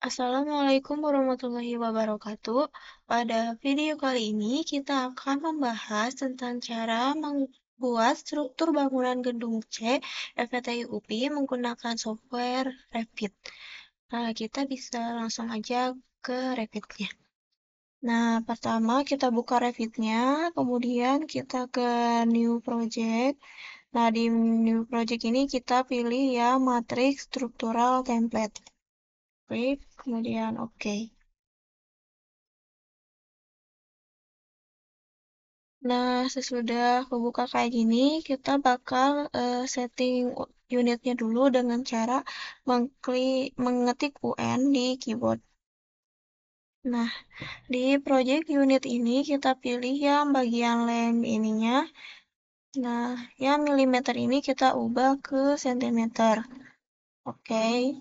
Assalamualaikum warahmatullahi wabarakatuh. Pada video kali ini kita akan membahas tentang cara membuat struktur bangunan gedung C FPTI UPI menggunakan software Revit. Nah, kita bisa langsung aja ke Revit-nya. Nah, pertama kita buka Revit-nya, kemudian kita ke New Project. Nah, di New Project ini kita pilih yang Matrix Structural Template. Klik, kemudian oke. Nah, sesudah kebuka kayak gini, kita bakal setting unitnya dulu dengan cara mengetik UN di keyboard. Nah, di project unit ini kita pilih yang bagian lem ininya. Nah, yang milimeter ini kita ubah ke sentimeter. Oke.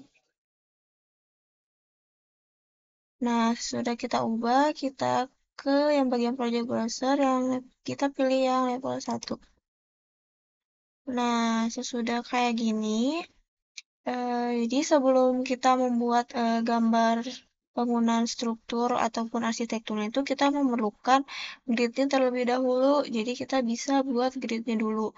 Nah, sudah kita ubah, kita ke yang bagian project browser yang kita pilih yang level 1. Nah, sesudah kayak gini, jadi sebelum kita membuat gambar bangunan struktur ataupun arsitekturnya itu kita memerlukan gridnya terlebih dahulu. Jadi kita bisa buat gridnya dulu.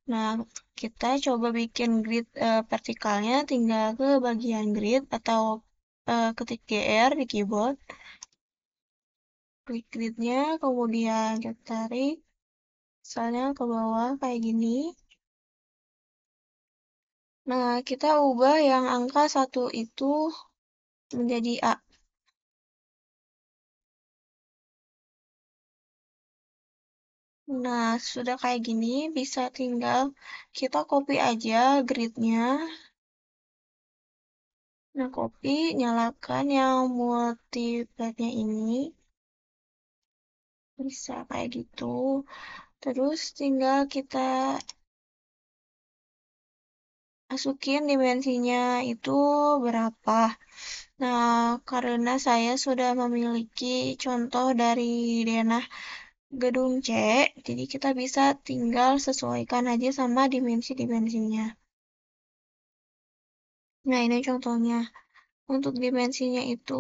Nah, kita coba bikin grid vertikalnya tinggal ke bagian grid atau ketik GR di keyboard. Klik gridnya, kemudian kita tarik misalnya ke bawah kayak gini. Nah, kita ubah yang angka 1 itu menjadi A. Nah, sudah kayak gini, bisa tinggal kita copy aja gridnya. Nah, copy, nyalakan yang multiplet-nya ini. Bisa kayak gitu. Terus tinggal kita masukin dimensinya itu berapa. Nah, karena saya sudah memiliki contoh dari denah gedung C, jadi kita bisa tinggal sesuaikan aja sama dimensi-dimensinya. Nah, ini contohnya. Untuk dimensinya itu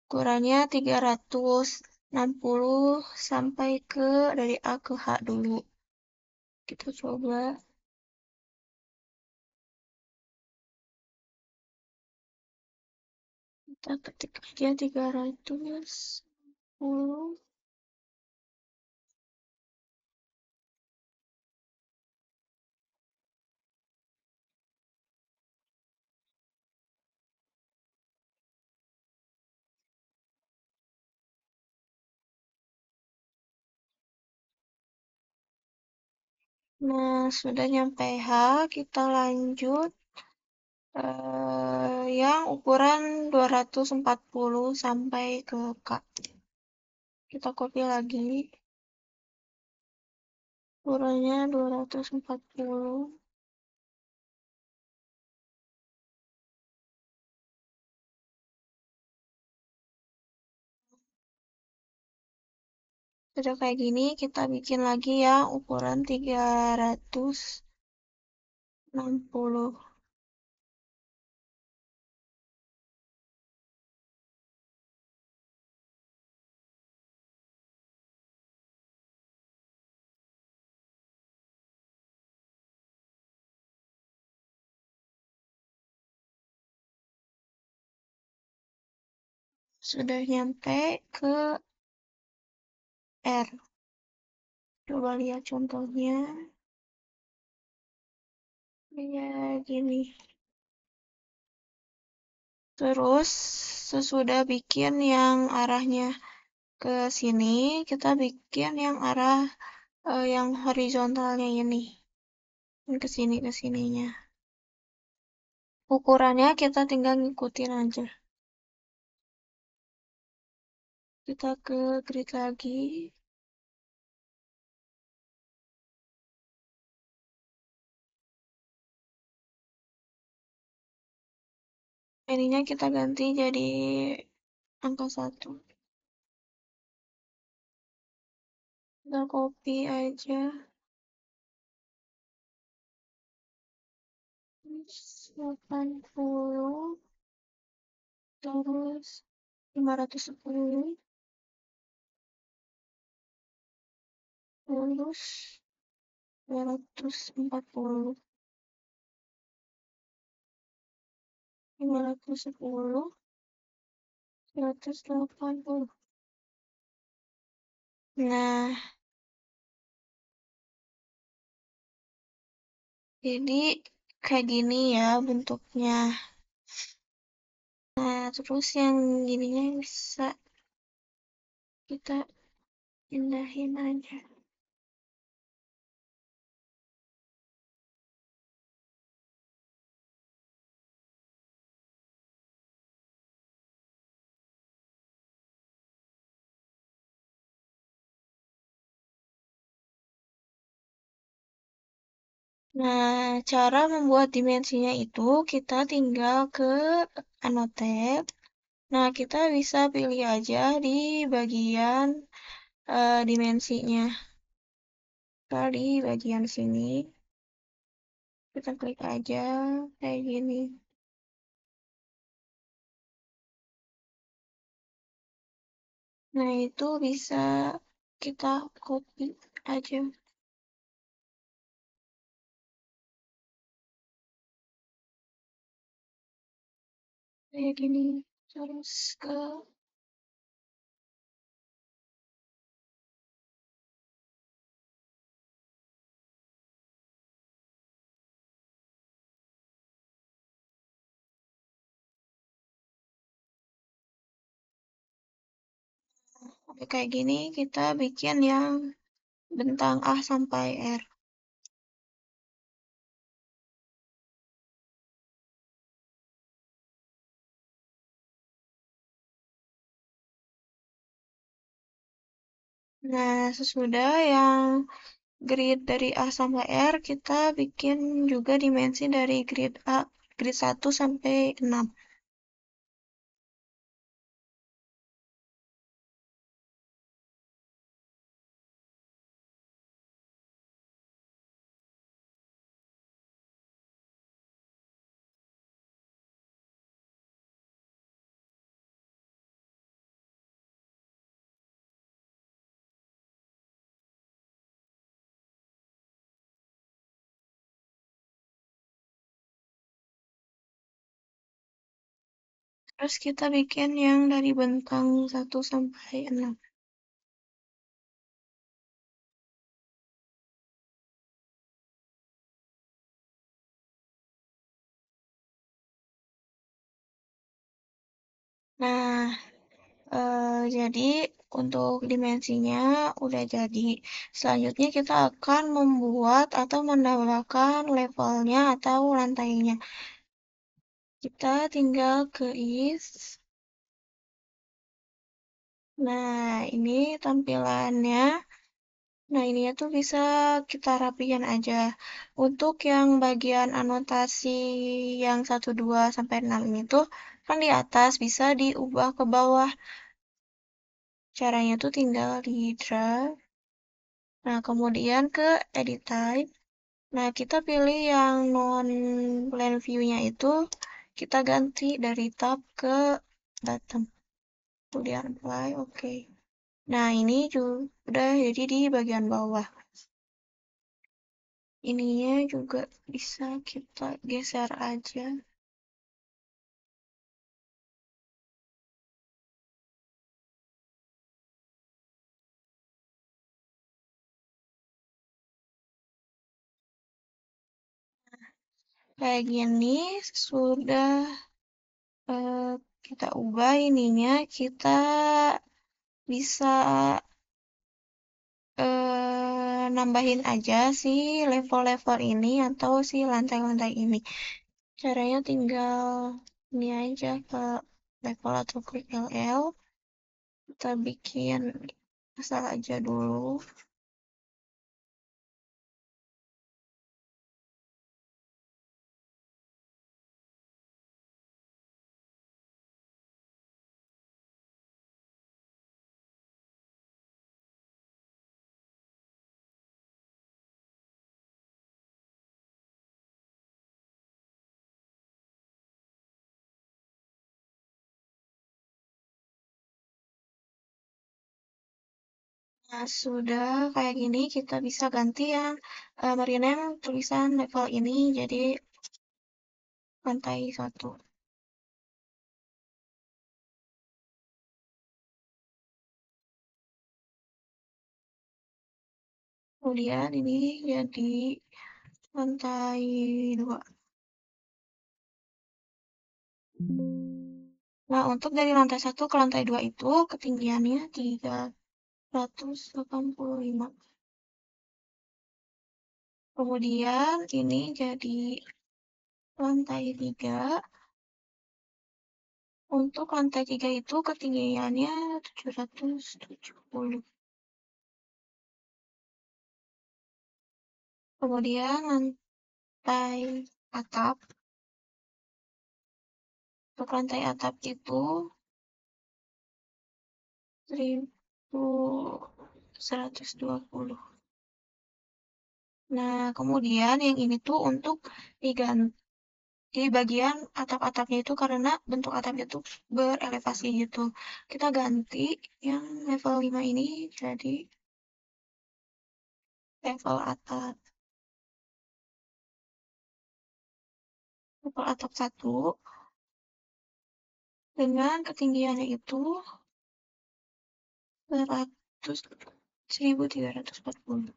ukurannya 360 sampai ke dari A ke H dulu. Kita coba. Kita ketik aja 360. Nah, sudah nyampe H, kita lanjut yang ukuran 240 sampai ke K. Kita copy lagi. Ukurannya 240. Sudah kayak gini, kita bikin lagi yang ukuran 360. Sudah nyampe ke R. Coba lihat contohnya. Ya, gini. Terus, sesudah bikin yang arahnya ke sini, kita bikin yang arah yang horizontalnya ini. Ke sini, ke sininya. Ukurannya kita tinggal ngikutin aja. Kita ke grid lagi. Ininya kita ganti jadi angka 1. Kita copy aja. 80. terus 510, terus 240, 510, 180. Nah, jadi kayak gini ya bentuknya. Nah, terus yang gininya bisa kita pindahin aja. Nah, cara membuat dimensinya itu kita tinggal ke annotate. Nah, kita bisa pilih aja di bagian dimensinya. Di bagian sini, kita klik aja kayak gini. Nah, itu bisa kita copy aja kayak gini. Terus ke kayak gini, kita bikin yang bentang A sampai R. Nah, sesudah yang grid dari A sampai R, kita bikin juga dimensi dari grid A, grid 1 sampai 6. Terus kita bikin yang dari bentang 1 sampai 6. Nah, jadi untuk dimensinya udah jadi. Selanjutnya kita akan membuat atau menambahkan levelnya atau lantainya. Kita tinggal ke is. Nah, ini tampilannya. Nah, ini tuh bisa kita rapikan aja. Untuk yang bagian anotasi yang 1, 2, sampai 6 ini tuh kan di atas bisa diubah ke bawah. Caranya tuh tinggal di drag. Nah, kemudian ke edit type. Nah, kita pilih yang non plan view-nya itu kita ganti dari tab ke bottom. Kemudian apply, oke. Nah, ini juga udah jadi di bagian bawah. Ininya juga bisa kita geser aja. Kayak gini sudah kita ubah ininya, kita bisa nambahin aja si level-level ini atau si lantai-lantai ini. Caranya tinggal ini aja ke level atau klik LL. Kita bikin asal aja dulu. Nah, sudah kayak gini, kita bisa ganti yang merename tulisan level ini jadi lantai 1. Kemudian ini jadi lantai 2. Nah, untuk dari lantai 1 ke lantai 2 itu ketinggiannya 385. Kemudian ini jadi lantai 3. Untuk lantai 3 itu ketinggiannya 770. Kemudian lantai atap. Untuk lantai atap itu 1120. Nah, kemudian yang ini tuh untuk diganti di bagian atap-atapnya itu karena bentuk atapnya tuh berelevasi gitu. Kita ganti yang level 5 ini jadi level atap. Level atap 1 dengan ketinggiannya itu 1340.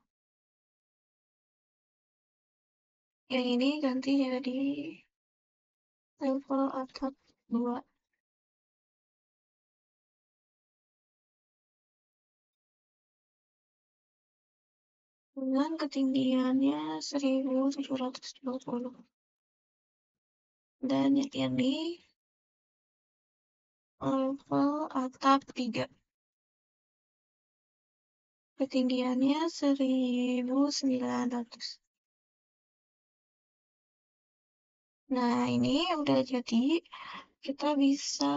Yang ini ganti jadi level atap 2 dengan ketinggiannya 1720. Dan yang ini level atap 3. Ketinggiannya 1900. Nah, ini udah jadi. Kita bisa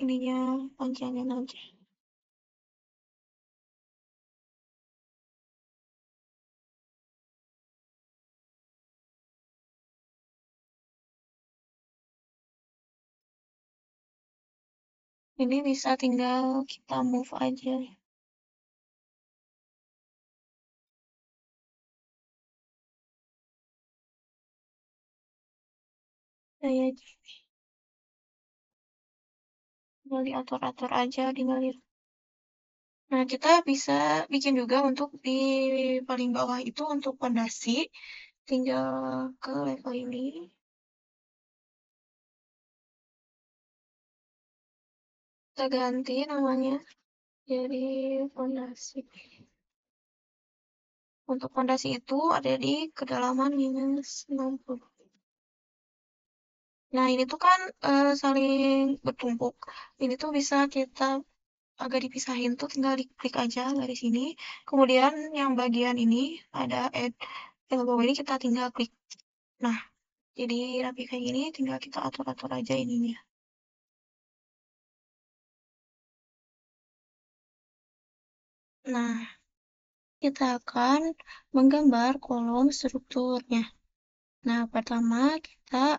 ininya panjangin aja. Ini bisa tinggal kita move aja. Kayak tinggal diatur-atur aja, tinggal Nah, kita bisa bikin juga untuk di paling bawah itu untuk pondasi. Tinggal ke level ini. Kita ganti namanya jadi pondasi. Untuk pondasi itu ada di kedalaman -60. Nah, ini tuh kan saling bertumpuk. Ini tuh bisa kita agak dipisahin tuh tinggal diklik aja dari sini. Kemudian yang bagian ini ada add elbow ini kita tinggal klik. Nah, jadi rapi kayak gini tinggal kita atur-atur aja ininya. Nah, kita akan menggambar kolom strukturnya. Nah, pertama kita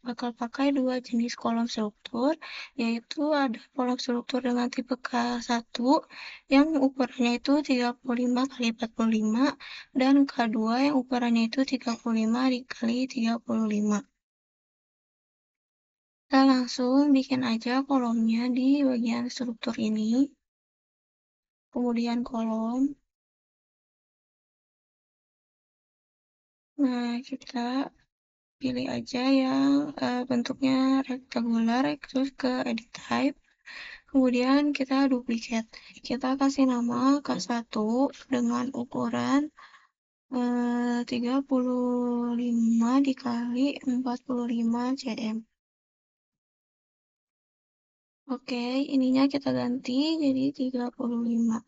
bakal pakai dua jenis kolom struktur, yaitu ada kolom struktur dengan tipe K1 yang ukurannya itu 35 kali 45 dan K2 yang ukurannya itu 35 kali 35. Kita langsung bikin aja kolomnya di bagian struktur ini. Kemudian kolom. Nah, kita pilih aja yang bentuknya rektangular, terus ke edit type. Kemudian kita duplicate. Kita kasih nama K1 dengan ukuran 35 dikali 45 cm. Oke, ininya kita ganti jadi 35.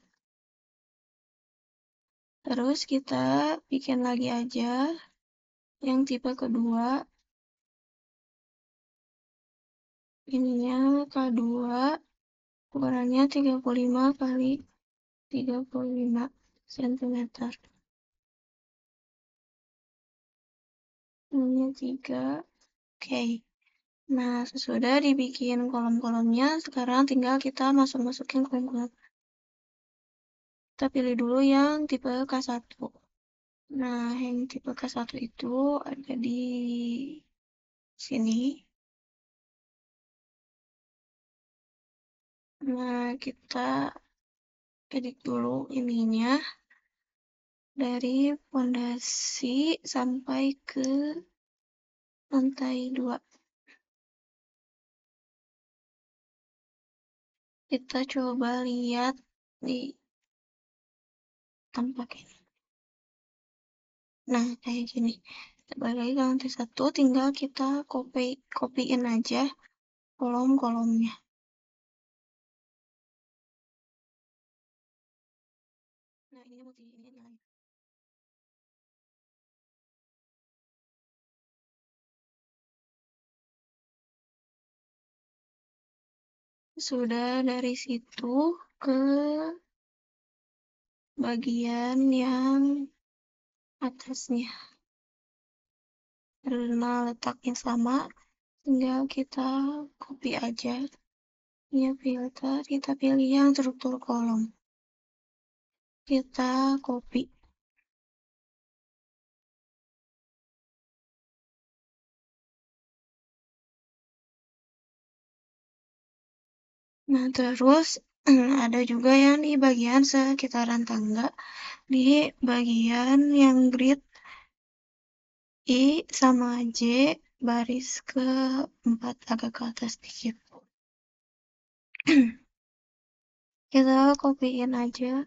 Terus kita bikin lagi aja yang tipe kedua. Ininya K2 ukurannya 35 kali 35 cm. Ininya 3. Oke. Nah, sesudah dibikin kolom-kolomnya, sekarang tinggal kita masuk-masukin kolom-kolom. Kita pilih dulu yang tipe K1. Nah, yang tipe K1 itu ada di sini. Nah, kita edit dulu ininya dari pondasi sampai ke lantai 2. Kita coba lihat di tampak ini. Nah, kayak gini. Kita balik lagi ke lantai 1, tinggal kita copyin aja kolom-kolomnya. Nah, ini mau ini lagi. Sudah dari situ ke bagian yang atasnya. Karena letaknya sama, tinggal kita copy aja. Ini filter, kita pilih yang struktur kolom. Kita copy. Nah, terus ada juga yang di bagian sekitaran tangga, di bagian yang grid I sama J baris ke-4 agak ke atas dikit. Kita copyin aja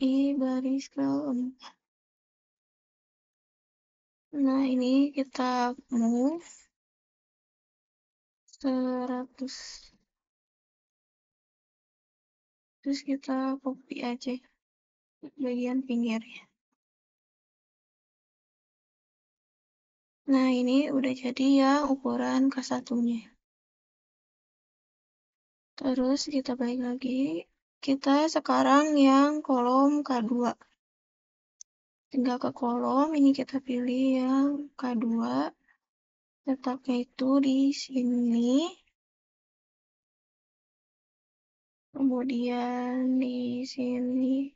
I baris ke-4. Nah, ini kita move 100. Terus kita copy aja bagian pinggirnya. Nah, ini udah jadi ya ukuran K1-nya. Terus kita balik lagi. Kita sekarang yang kolom K2. Tinggal ke kolom, ini kita pilih yang K2. Letaknya itu di sini. Kemudian di sini.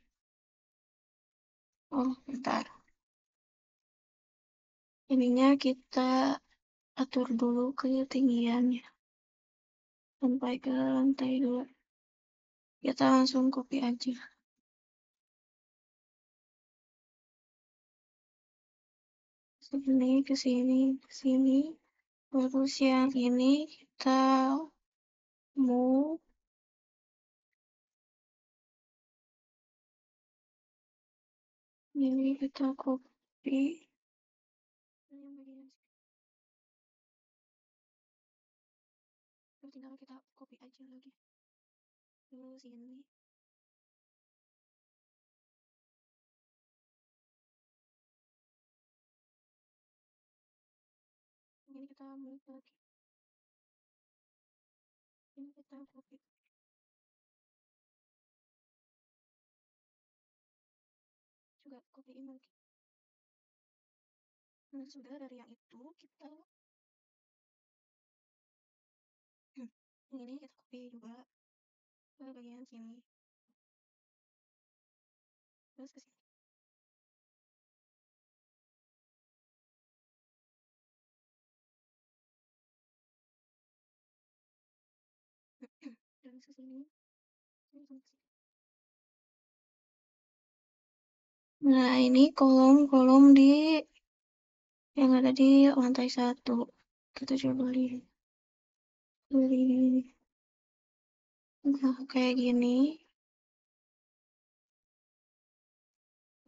Oh, bentar. Ininya kita atur dulu ketinggiannya. Sampai ke lantai 2. Kita langsung copy aja. Sini, ke sini, ke sini. Terus yang ini kita move. Ini kita copy. Terus tinggal kita copy aja lagi. Terus ini. Ini kita move lagi. Ini kita copy. Juga copyin lagi. Nah, sudah dari yang itu kita ini kita copy juga ke bagian sini. Terus ke sini. Terus ke sini. Nah, ini kolom-kolom di yang ada di lantai 1. Kita coba lihat. Nah, kayak gini.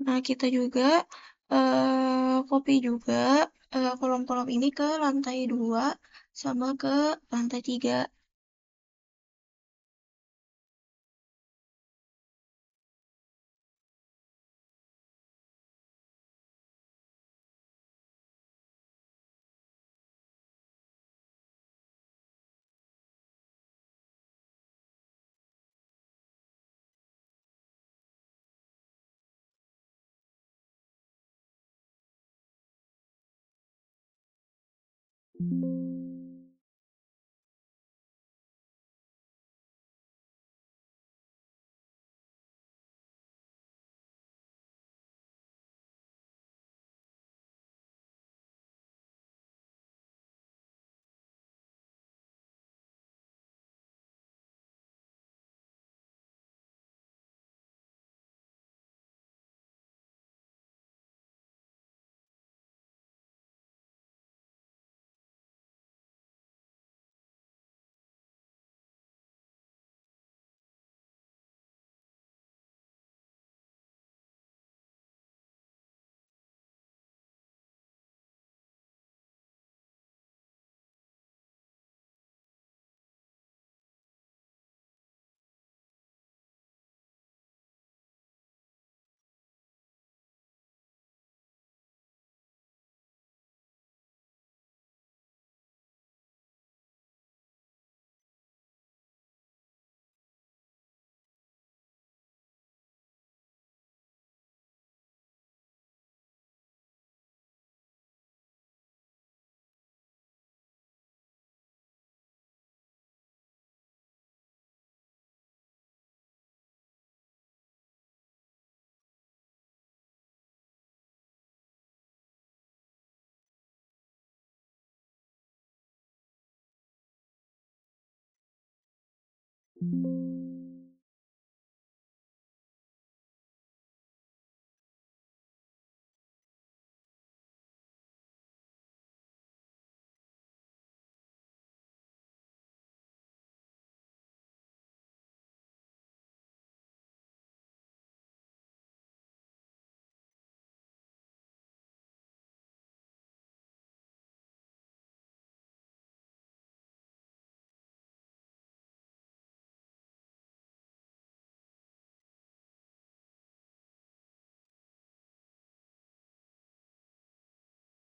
Nah, kita juga copy juga kolom-kolom ini ke lantai 2 sama ke lantai 3.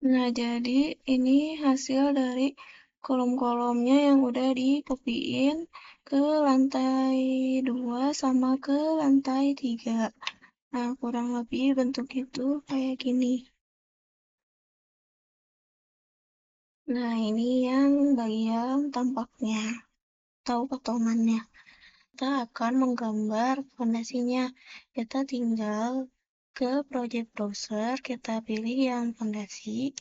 Nah, jadi ini hasil dari kolom-kolomnya yang udah dikopiin ke lantai 2 sama ke lantai 3. Nah, kurang lebih bentuk itu kayak gini. Nah, ini yang bagian tampaknya atau potongannya. Kita akan menggambar fondasinya. Kita tinggal ke project browser, kita pilih yang fondasi.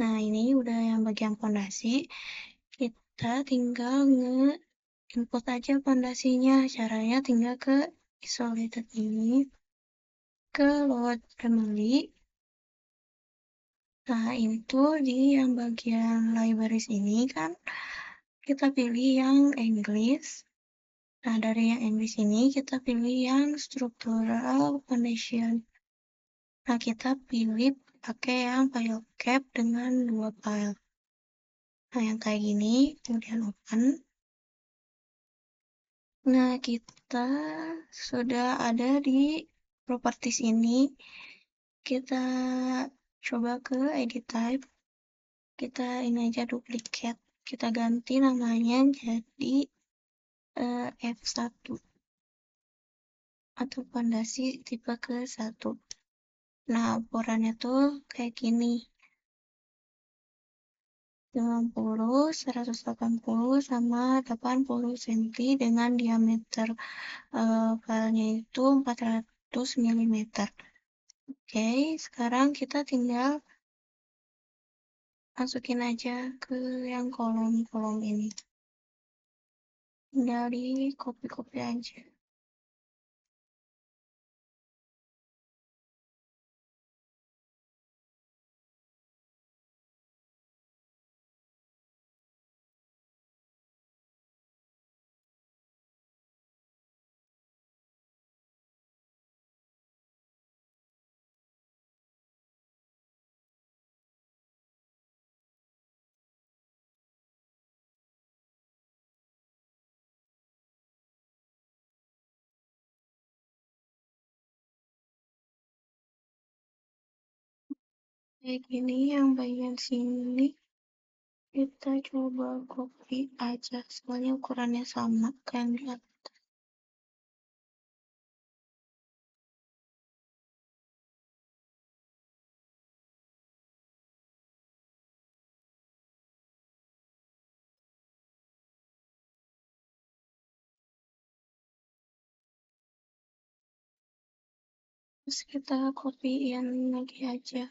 Nah, ini udah yang bagian fondasi. Kita tinggal nge-input aja fondasinya. Caranya tinggal ke isolated ini, ke load family. Nah, itu di yang bagian libraries ini kan kita pilih yang English. Nah, dari yang English ini kita pilih yang structural foundation. Nah, kita pilih pakai yang file cap dengan 2 file. Nah, yang kayak gini, kemudian open. Nah, kita sudah ada di properties ini. Kita coba ke edit type. Kita ini aja duplicate. Kita ganti namanya jadi F1 atau fondasi tipe ke-1. Nah, ukurannya tuh kayak gini. 50, 180, sama 80 cm dengan diameter filenya itu 400 mm. Oke, sekarang kita tinggal masukin aja ke yang kolom-kolom ini. Tinggal di copy-copy aja. Kayak gini yang bagian sini kita coba copy aja, soalnya ukurannya sama kan di atas. Terus kita copyin lagi aja.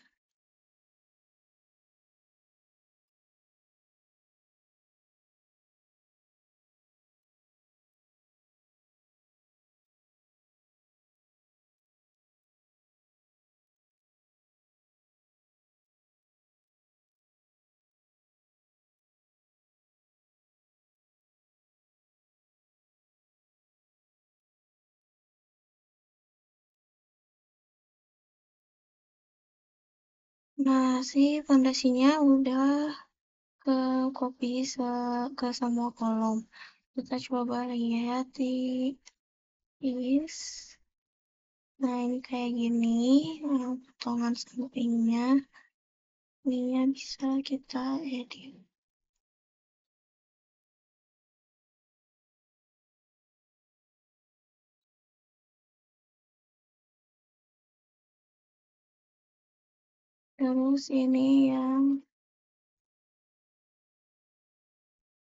Nah, si fondasinya udah ke copy ke semua kolom. Kita coba lihat di list. Nah, ini kayak gini, potongan sampingnya. Ini bisa kita edit. Terus ini yang,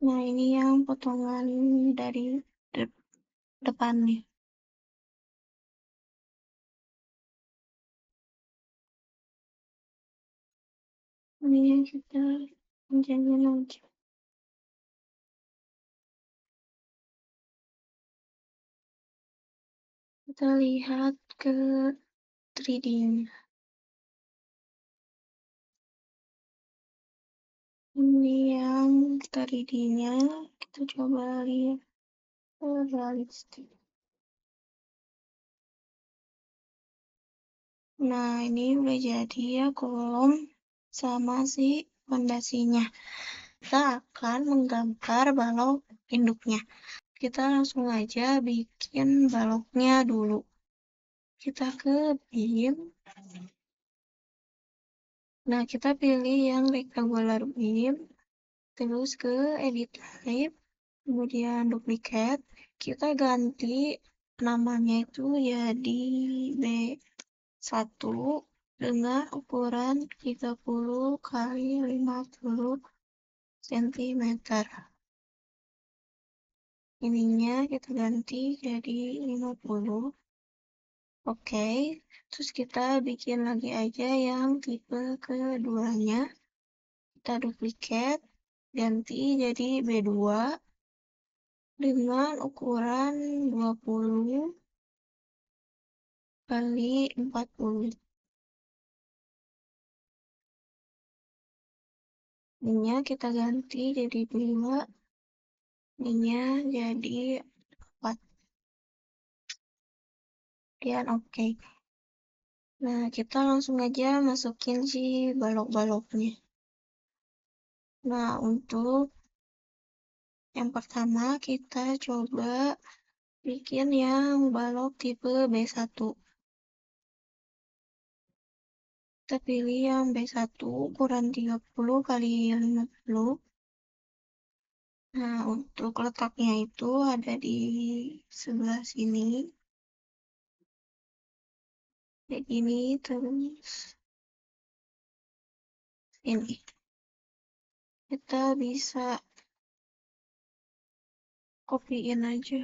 nah ini yang potongan dari depan nih. Ini yang kita penjajah aja. Kita lihat ke 3D-nya. Ini yang 3D-nya, kita coba lihat realistik. Nah, ini udah jadi ya kolom sama si fondasinya. Kita akan menggambar balok induknya. Kita langsung aja bikin baloknya dulu. Kita ke beam. Nah, kita pilih yang rectangular beam. Terus ke edit type. Kemudian duplicate. Kita ganti namanya itu jadi B1 dengan ukuran 30 kali 50 cm. Ininya kita ganti jadi 50. Oke, terus kita bikin lagi aja yang tipe keduanya. Kita duplicate, ganti jadi B2 dengan ukuran 20 kali 40. Ininya kita ganti jadi 2, ininya jadi 4. Dan oke. Nah, kita langsung aja masukin si balok-baloknya. Nah, untuk yang pertama kita coba bikin yang balok tipe B1. Kita pilih yang B1 ukuran 30 kali 50. Nah, untuk letaknya itu ada di sebelah sini. Kayak gini, terus ini. Kita bisa copyin aja.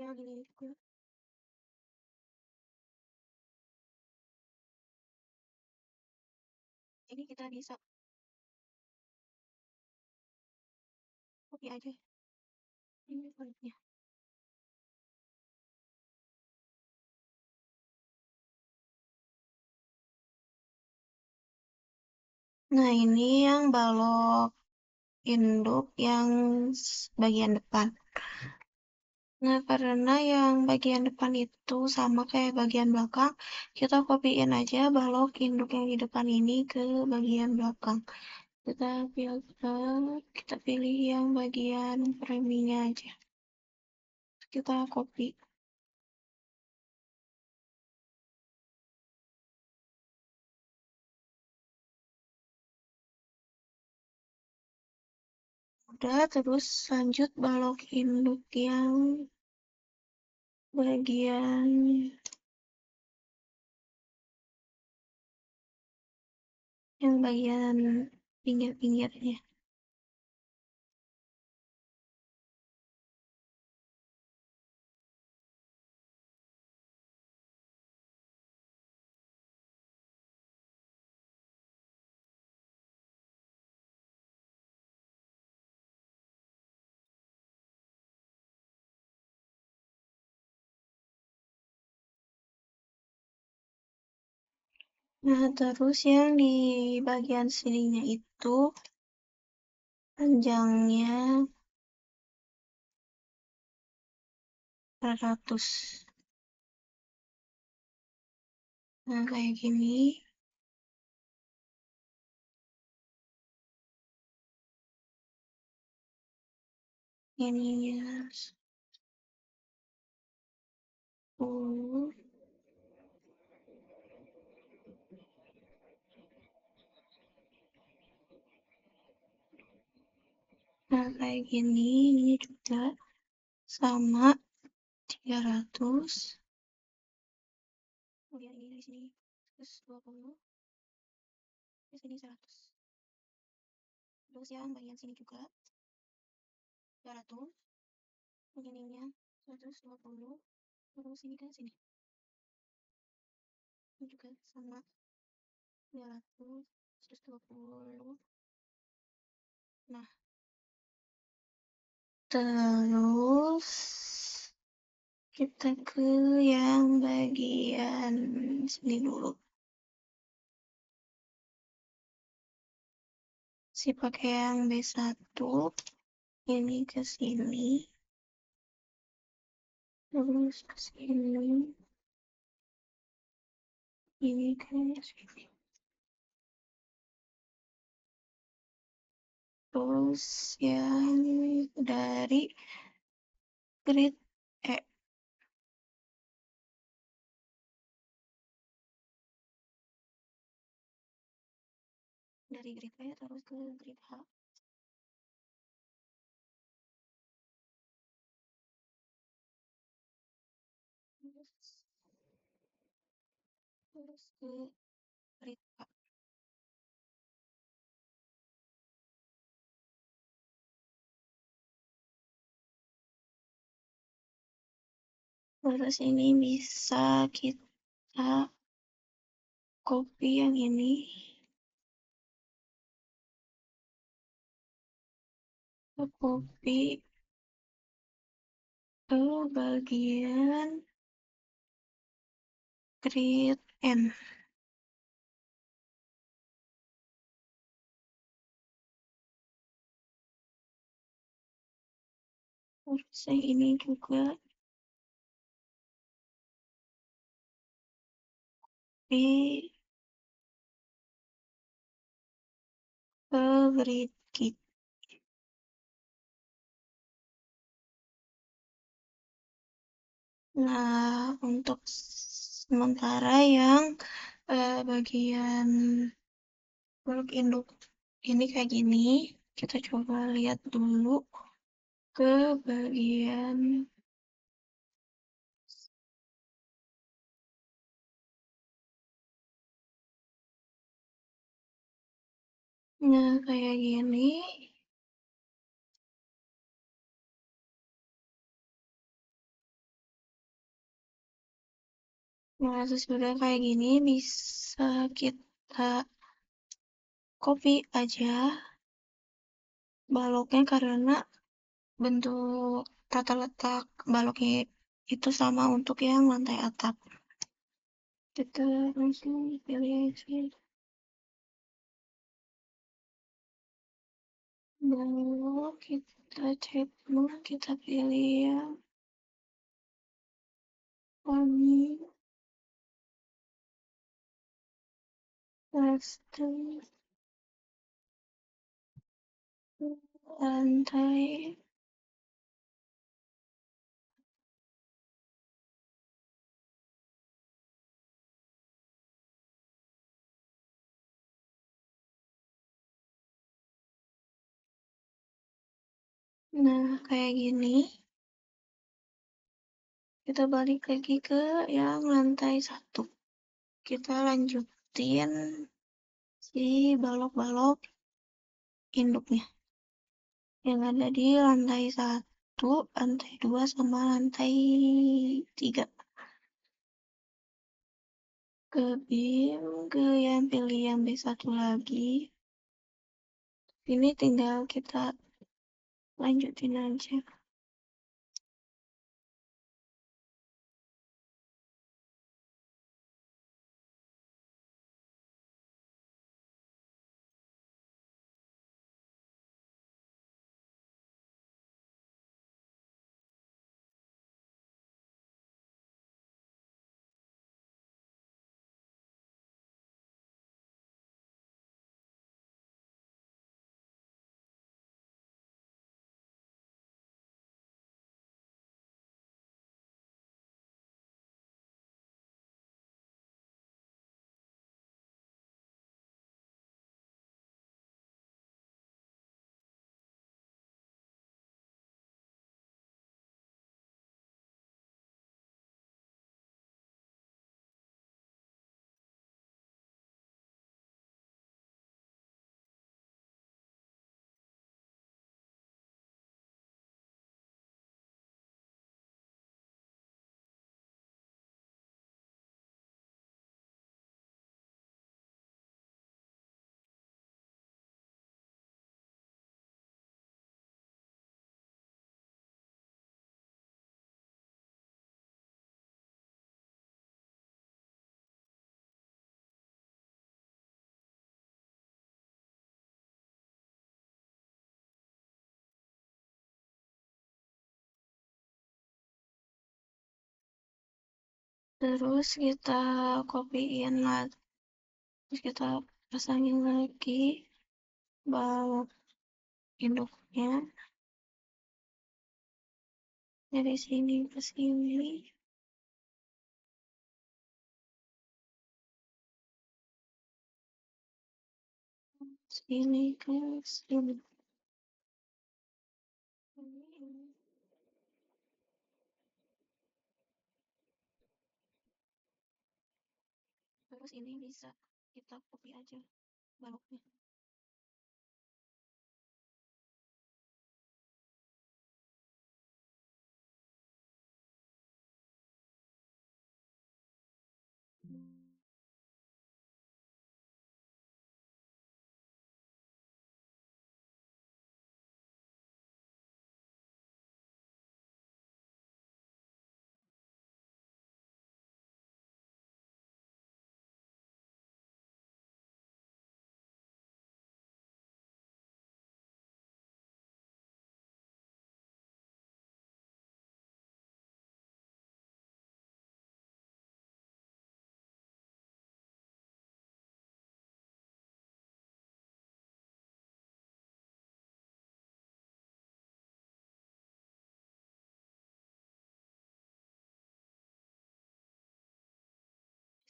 Yang ini juga. Ini kita bisa copy aja. Ini kulitnya. Nah, ini yang balok induk yang bagian depan. Nah, karena yang bagian depan itu sama kayak bagian belakang, kita copyin aja balok induk yang di depan ini ke bagian belakang. Kita pilih yang bagian framingnya aja. Kita copy. Udah, terus lanjut balok induk bagian yang bagian pinggir-pinggirnya. Nah, terus yang di bagian sininya itu panjangnya 100. Nah, kayak gini. Ininya 10. Nah, kayak gini. Ini juga sama 300. Kemudian ini di sini 120. Di sini 100. Terus yang bagian sini juga 300. Begininya 120. Terus ini ke sini. Ini juga sama 320. Nah, terus kita ke yang bagian sini dulu. Pakai yang B1, ini ke sini, terus ke sini, ini ke sini. Terus yang dari grid E. Dari grid E terus ke grid H. Terus ke grid H. Terus ini bisa kita copy yang ini, kita copy ke bagian grid N. Terus yang ini juga di ke grid G. Nah, untuk sementara yang bagian blok induk ini kayak gini, kita coba lihat dulu ke bagian kayak gini. Nah, sesudah kayak gini bisa kita copy aja baloknya karena bentuk tata letak baloknya itu sama untuk yang lantai atap. Kita langsung pilih aja balok, kita cek dulu, kita pilih yang warni custom lantai. Nah, kayak gini. Kita balik lagi ke yang lantai 1. Kita lanjutin si balok-balok induknya yang ada di lantai 1, lantai 2, sama lantai 3. Ke BIM, ke yang pilih yang B1 lagi. Ini tinggal kita lanjutin aja. Terus kita copyin lagi, terus kita pasangin lagi balok induknya dari sini ke sini, sini ke sini. Terus ini bisa kita copy aja baloknya.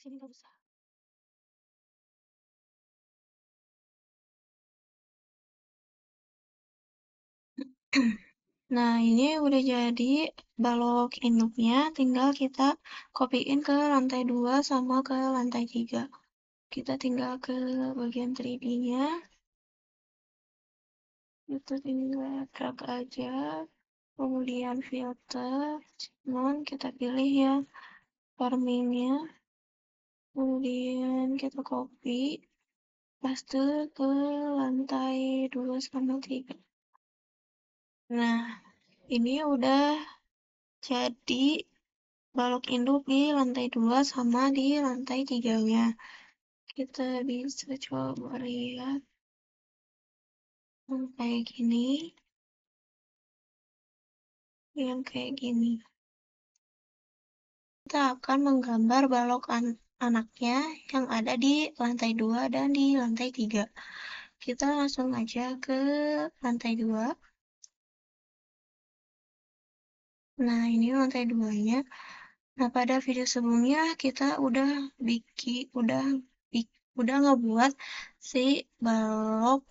Sini nggak usah. Nah, ini udah jadi balok induknya, tinggal kita copyin ke lantai 2 sama ke lantai 3. Kita tinggal ke bagian 3D-nya, itu tinggal drag aja, kemudian filter, cuman kita pilih ya formingnya, kemudian kita copy, paste ke lantai 2 sama 3. Nah, ini udah jadi balok induk di lantai 2 sama di lantai 3-nya. Kita bisa coba lihat yang kayak gini, yang kayak gini. Kita akan menggambar balok anaknya yang ada di lantai 2 dan di lantai 3. Kita langsung aja ke lantai 2. Nah, ini lantai 2-nya. Nah, pada video sebelumnya kita udah ngebuat si balok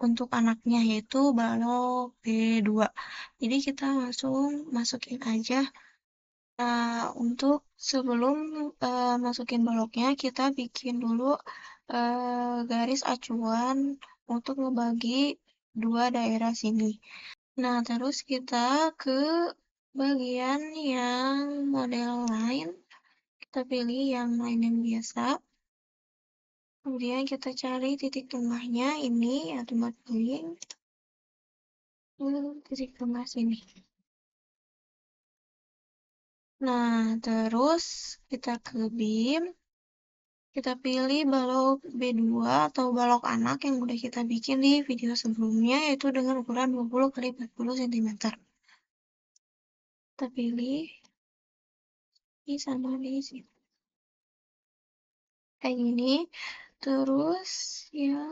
untuk anaknya, yaitu balok B2. Jadi kita langsung masukin aja. Nah, untuk sebelum masukin baloknya, kita bikin dulu garis acuan untuk ngebagi dua daerah sini. Nah, terus kita ke bagian yang model lain. Kita pilih yang lain yang biasa. Kemudian kita cari titik tengahnya ini, atau pilih titik tengah sini. Nah, terus kita ke BIM. Kita pilih balok B2 atau balok anak yang udah kita bikin di video sebelumnya, yaitu dengan ukuran 20 x 40 cm. Kita pilih di sama di sini. Kayak gini. Terus ya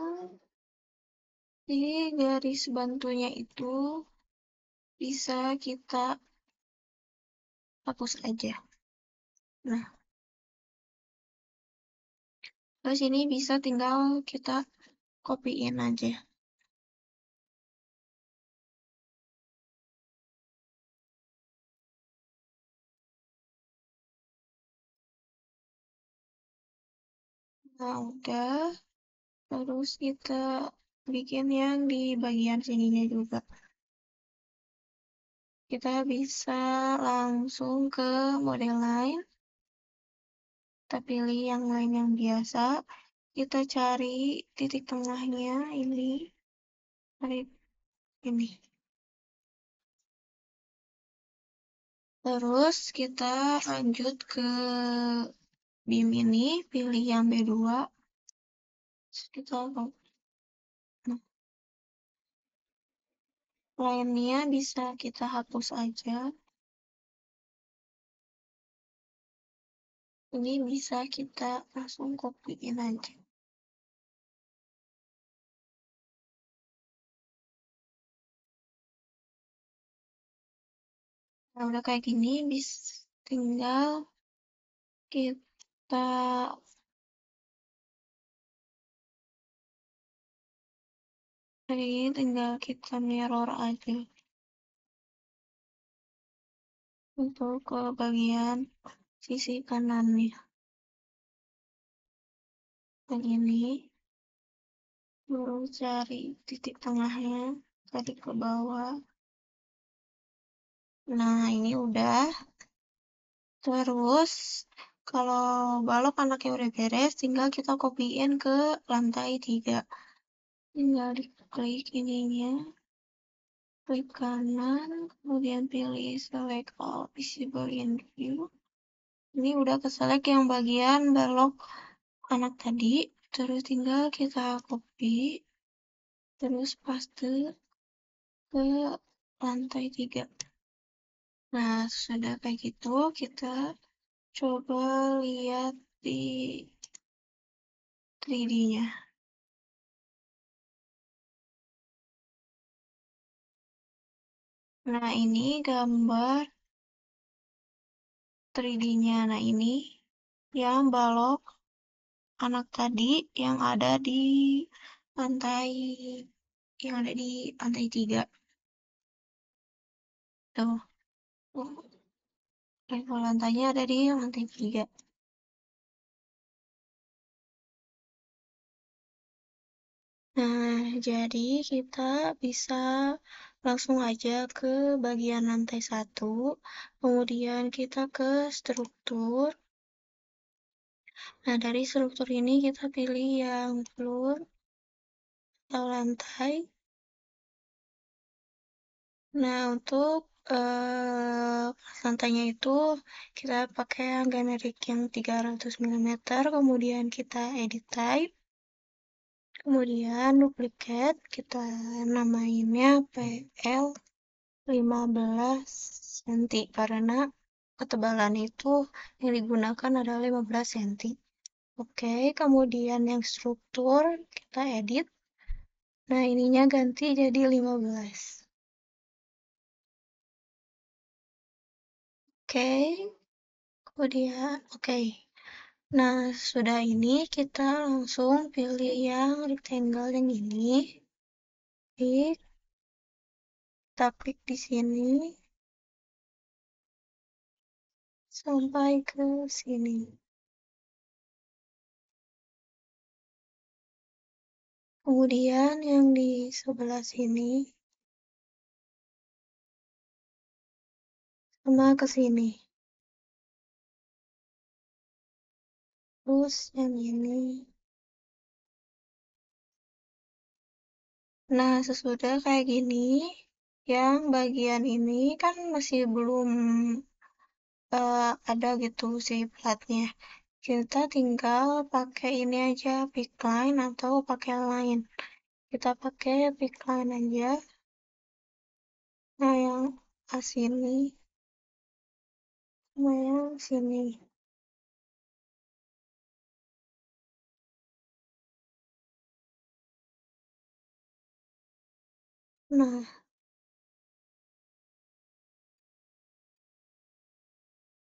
di garis bantunya itu bisa kita hapus aja. Nah, terus ini bisa tinggal kita copyin aja. Nah, udah. Terus kita bikin yang di bagian sininya juga. Kita bisa langsung ke model lain. Kita pilih yang lain yang biasa. Kita cari titik tengahnya ini. Cari ini. Terus kita lanjut ke BIM ini. Pilih yang B2. Kita nah, lainnya bisa kita hapus aja. Ini bisa kita langsung copy-in aja. Nah, udah kayak gini, tinggal kita kayak gini, tinggal kita mirror aja untuk ke bagian sisi kanannya. Begini, baru cari titik tengahnya, cari ke bawah. Nah, ini udah. Terus, kalau balok anaknya udah beres, tinggal kita copy-in ke lantai 3. Tinggal diklik ininya, klik kanan, kemudian pilih select all visible in view. Ini udah ke select yang bagian balok anak tadi. Terus tinggal kita copy, terus paste ke lantai 3. Nah, sudah kayak gitu, kita coba lihat di 3D-nya. Nah, ini gambar 3D-nya. Nah, ini yang balok anak tadi yang ada di lantai lantai 3. Tuh, level lantainya ada di lantai 3. Nah, jadi kita bisa langsung aja ke bagian lantai 1, kemudian kita ke struktur. Nah, dari struktur ini kita pilih yang floor atau lantai. Nah, untuk lantainya itu kita pakai yang generik yang 300 mm, kemudian kita edit type, kemudian duplicate, kita namainnya PL 15 cm karena ketebalan itu yang digunakan adalah 15 cm. Oke, kemudian yang struktur kita edit. Nah, ininya ganti jadi 15. Oke, kemudian oke. Nah, sudah ini kita langsung pilih yang rectangle yang ini. Klik, kita klik di sini sampai ke sini. Kemudian yang di sebelah sini sama ke sini. Terus yang ini. Nah, sesudah kayak gini, yang bagian ini kan masih belum ada gitu si platnya. Kita tinggal pakai ini aja, pick line atau pakai line. Kita pakai pick line aja. Nah, yang sini sama yang sini. Nah,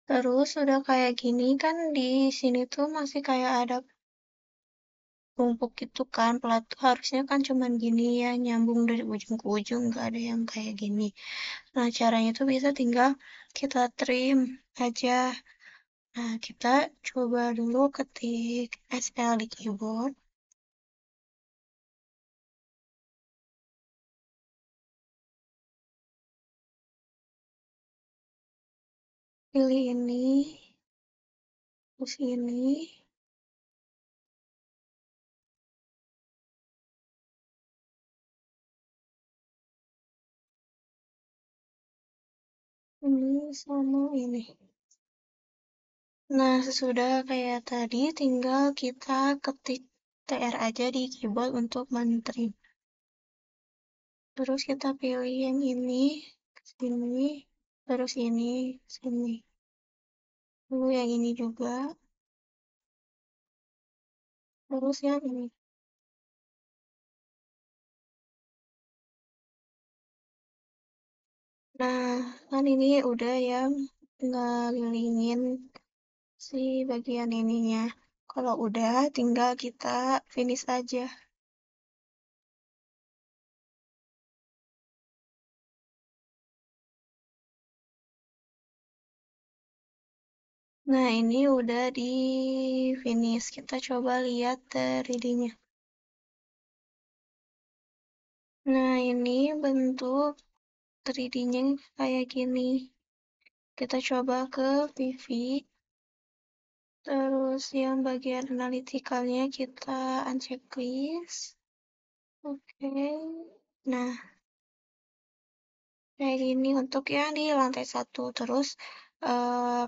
terus udah kayak gini kan di sini tuh masih kayak ada tumpuk gitu kan. Plat tuh harusnya kan cuman gini ya, nyambung dari ujung ke ujung, nggak ada yang kayak gini. Nah, caranya tuh bisa tinggal kita trim aja. Nah, kita coba dulu ketik SL di keyboard. Pilih ini, terus ini sama ini. Nah, sesudah kayak tadi, tinggal kita ketik TR aja di keyboard untuk mentrim. Terus kita pilih yang ini, sini, terus ini, sini. Lalu yang ini juga. Terus yang ini. Nah, kan ini udah ya ngelilingin si bagian ininya. Kalau udah, tinggal kita finish aja. Nah, ini udah di finish. Kita coba lihat 3D-nya. Nah, ini bentuk 3D-nya kayak gini. Kita coba ke Vivi. Terus yang bagian analitikalnya kita uncheck list. Oke. Nah, kayak gini untuk yang di lantai satu. Terus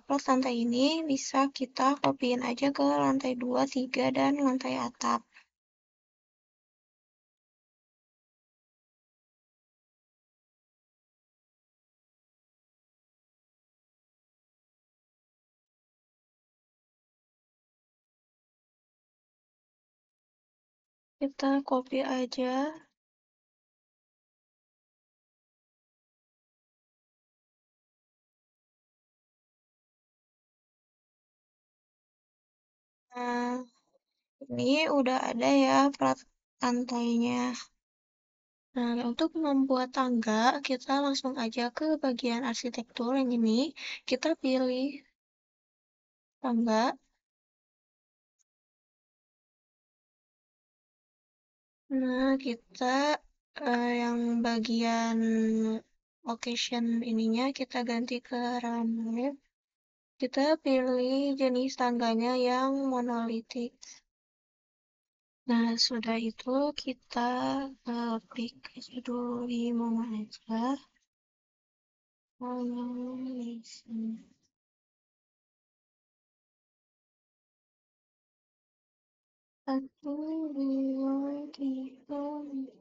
plus lantai ini bisa kita copyin aja ke lantai 2, 3, dan lantai atap. Kita copy aja. Nah, ini udah ada ya plat lantainya. Nah, untuk membuat tangga, kita langsung aja ke bagian arsitektur yang ini. Kita pilih tangga. Nah, kita yang bagian location ininya kita ganti ke runway. Kita pilih jenis tangganya yang monolitik. Nah, sudah itu kita klik aja dulu di mana aja. Oh, di sini. Satu, dua, tiga, empat,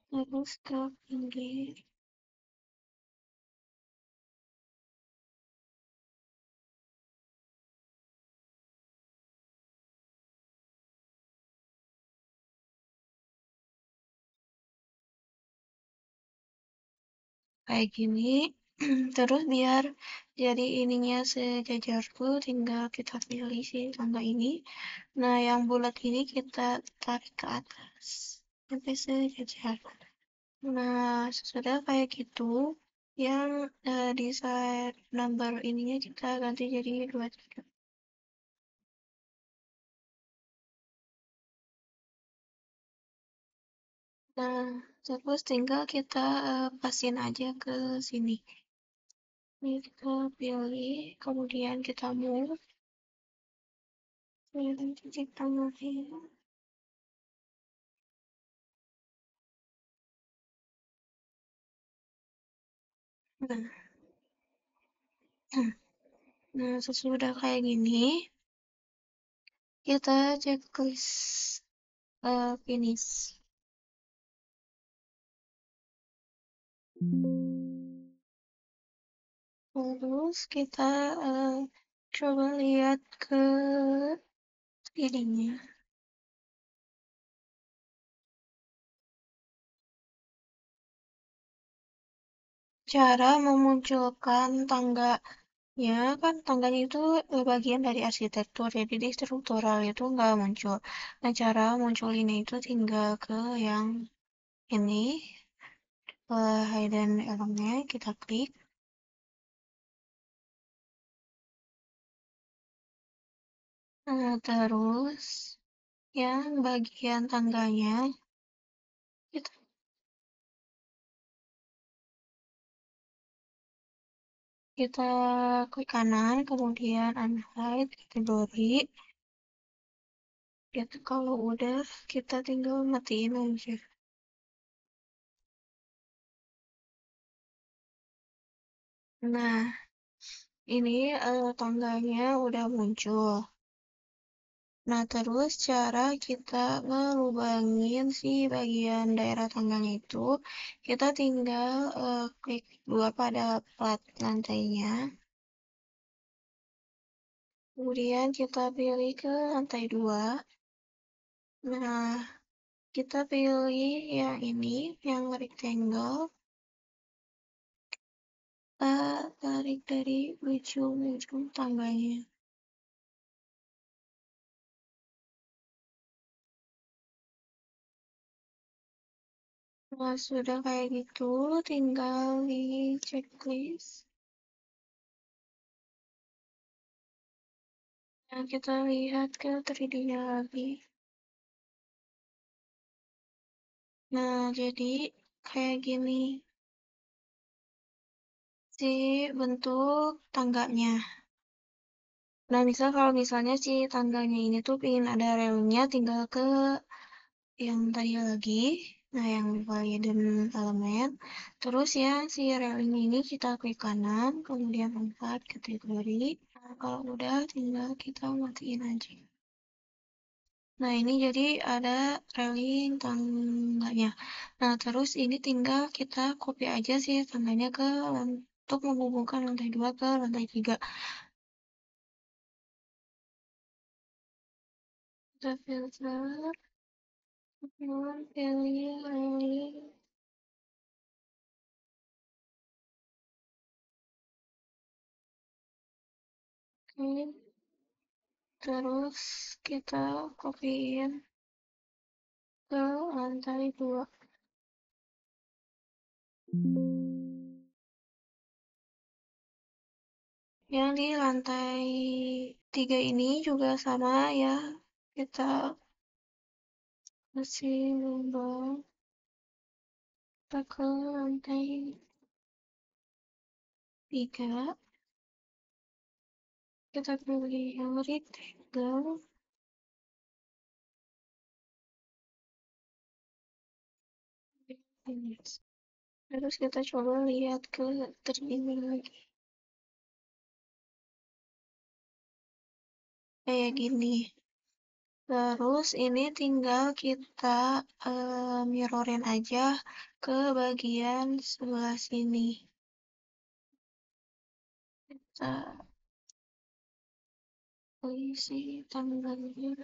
terus ke pinggir. Kayak gini. Terus biar jadi ininya sejajar tuh tinggal kita pilih si tangga ini. Nah, yang bulat ini kita tarik ke atas sampai sejajar. Nah, sesudah kayak gitu, yang di side number ininya kita ganti jadi 23. Nah, terus tinggal kita pasin aja ke sini. Ini kita pilih, kemudian kita move, pilih titik tengahnya. Nah, nah sesudah kayak gini, kita checklist finish. Terus kita coba lihat ke ininya. Cara memunculkan tangganya, kan tangganya itu bagian dari arsitektur, jadi di struktural itu nggak muncul. Nah, cara munculinnya itu tinggal ke yang ini, hidden element, kita klik. Nah, terus yang bagian tangganya, kita, kita klik kanan, kemudian unhide kategori. Gitu, kalau udah, kita tinggal matiin aja. Nah, ini tangganya udah muncul. Nah, terus cara kita ngelubangin si bagian daerah tangganya itu, kita tinggal klik dua pada plat lantainya. Kemudian kita pilih ke lantai 2. Nah, kita pilih yang ini, yang rectangle. Kita tarik dari ujung-ujung tangganya. Nah, sudah kayak gitu, tinggal di checklist. Nah, kita lihat ke 3D-nya lagi. Nah, jadi kayak gini si bentuk tangganya. Nah, misal kalau misalnya si tangganya ini tuh pengen ada relnya, tinggal ke yang tadi lagi. Nah, yang value dan elemen. Terus ya, si railing ini kita klik kanan, kemudian angkat kategori. Nah, kalau udah, tinggal kita matiin aja. Nah, ini jadi ada railing tangganya. Nah, terus ini tinggal kita copy aja sih tangganya ke untuk menghubungkan lantai 2 ke lantai 3. Kita filter, kemudian pilih railing. Oke, terus kita copyin ke lantai 2. Yang di lantai 3 ini juga sama ya. Kita kasih lubang kita ke lantai 3. Kita pilih yang rectangle. Terus kita coba lihat ke terima lagi. Kayak gini. Terus ini tinggal kita mirrorin aja ke bagian sebelah sini. Kita isi tanggalnya.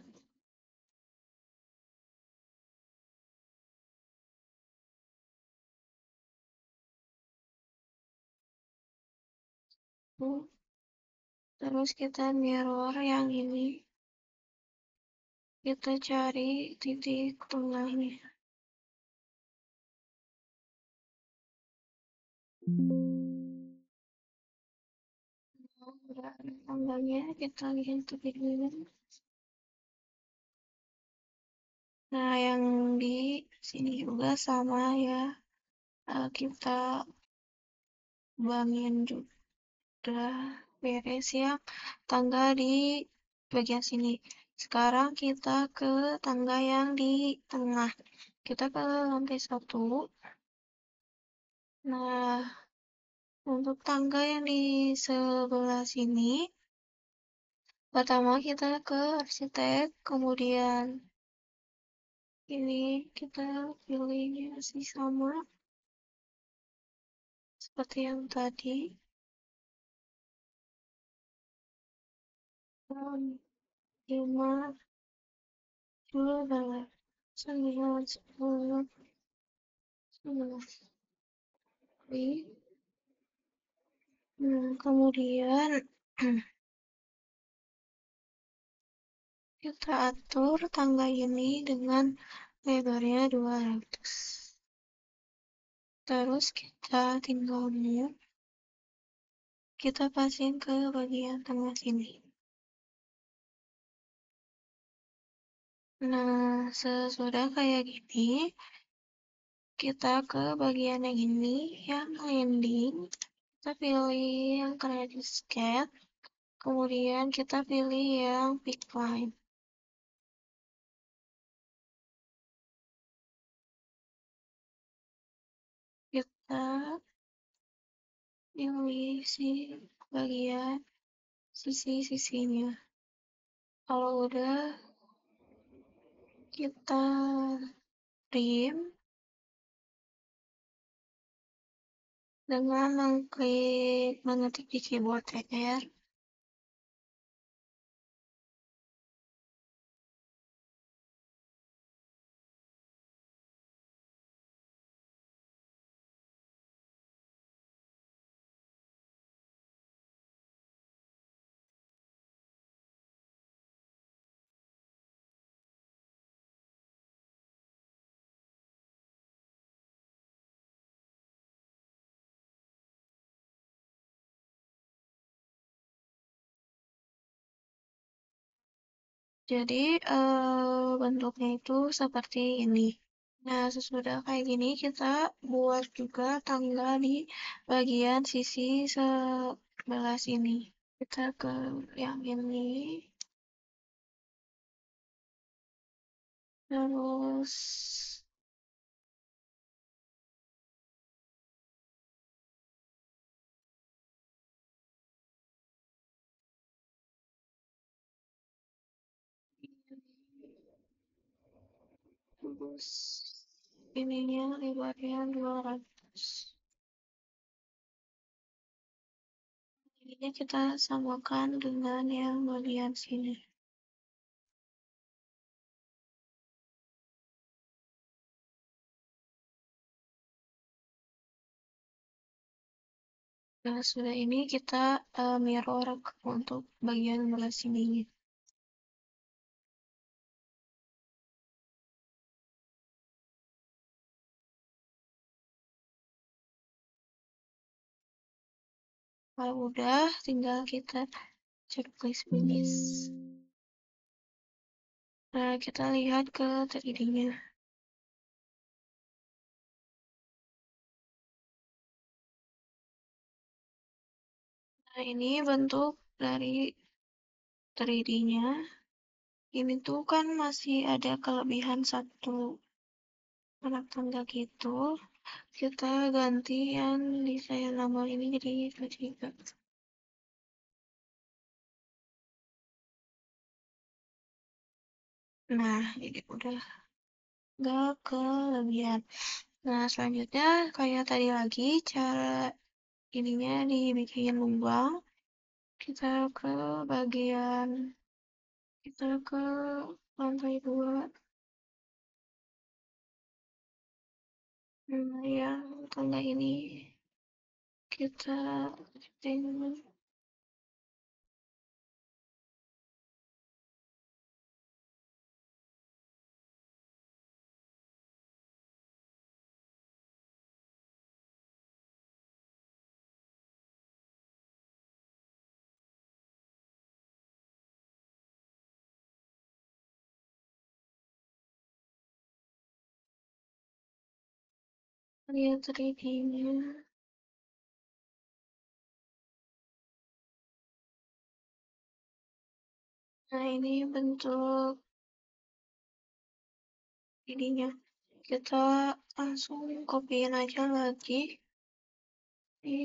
Terus kita mirror yang ini. Kita cari titik tengahnya. Udah ada tanggalnya, kita lihat titik dulu. Nah, yang di sini juga sama ya. Kita bangin juga beres ya tangga di bagian sini. Sekarang kita ke tangga yang di tengah. Kita ke lantai 1. Nah, untuk tangga yang di sebelah sini, pertama kita ke arsitek, kemudian ini kita pilihnya masih sama seperti yang tadi. 5, 2, 9, 10, 11. Nah, kemudian kita atur tangga ini dengan lebarnya 200. Terus kita tinggal move, kita pasang ke bagian tengah sini. Nah, sesudah kayak gini, kita ke bagian yang ini, yang landing. Kita pilih yang credit sketch, kemudian kita pilih yang pick line. Kita pilih si bagian sisi-sisinya. Kalau udah, kita print dengan mengetik di keyboard TR. Jadi bentuknya itu seperti ini. Nah, sesudah kayak gini kita buat juga tangga di bagian sisi sebelah sini. Kita ke yang ini, terus terus ininya lebarnya 200. Ini kita samakan dengan yang bagian sini. Nah, sudah ini kita mirror untuk bagian belah sininya. Kalau udah, tinggal kita cek please finish. Nah, kita lihat ke 3D-nya. Nah, ini bentuk dari 3D-nya. Ini tuh kan masih ada kelebihan satu anak tangga gitu. Kita ganti yang di saya nomor ini jadi 3. Nah, ini udah gak kelebihan. Nah, selanjutnya kayak tadi lagi cara ininya dibikin lubang. Kita ke bagian, kita ke lantai 2. Nah, yang tangga ini kita setting lihat 3D-nya. Nah, ini bentuk ininya. Kita langsung copyin aja lagi di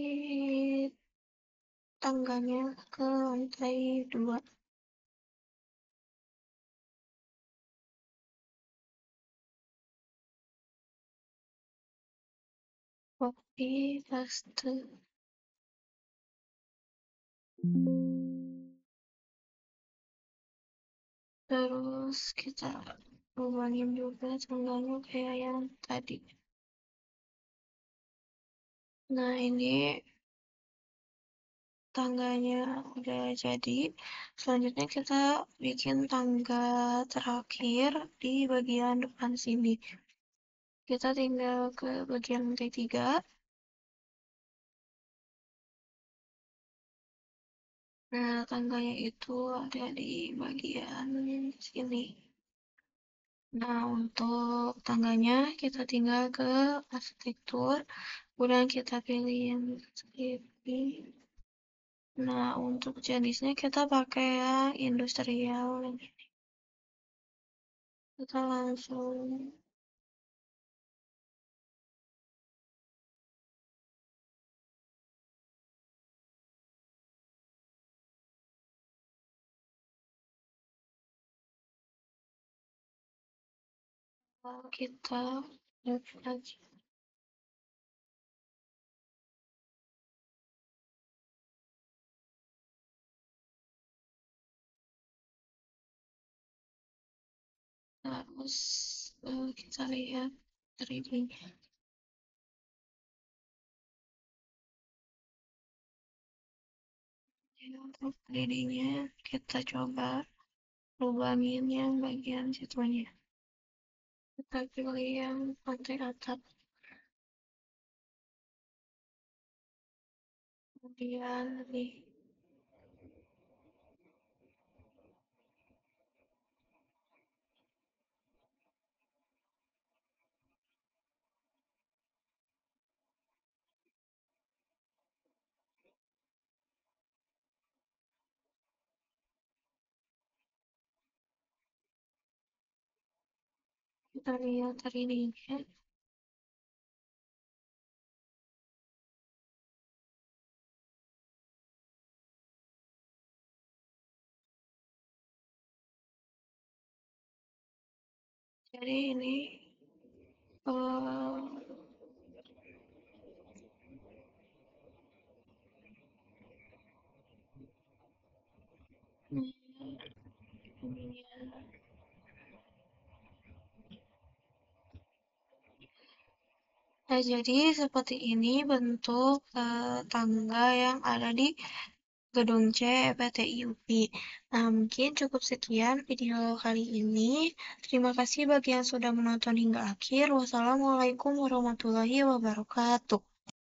tangganya ke lantai 2. Copy, paste. Terus kita lubangin juga tangganya kayak yang tadi. Nah, ini tangganya udah jadi. Selanjutnya kita bikin tangga terakhir di bagian depan sini. Kita tinggal ke bagian lantai 3. Nah, tangganya itu ada di bagian sini. Nah, untuk tangganya kita tinggal ke arsitektur, kemudian kita pilih yang seperti. Nah, untuk jenisnya kita pakai yang industrial. Kita langsung Kita lihat lagi. Terus kita lihat trading. Ya, untuk tradingnya kita coba lubangin yang bagian situnya. Kita pilih yang pantai atap. Kemudian nih kita lihat tradingnya. Jadi ini eh, Nah, jadi seperti ini bentuk tangga yang ada di Gedung C PTI UPI. Nah, mungkin cukup sekian video kali ini. Terima kasih bagi yang sudah menonton hingga akhir. Wassalamualaikum warahmatullahi wabarakatuh.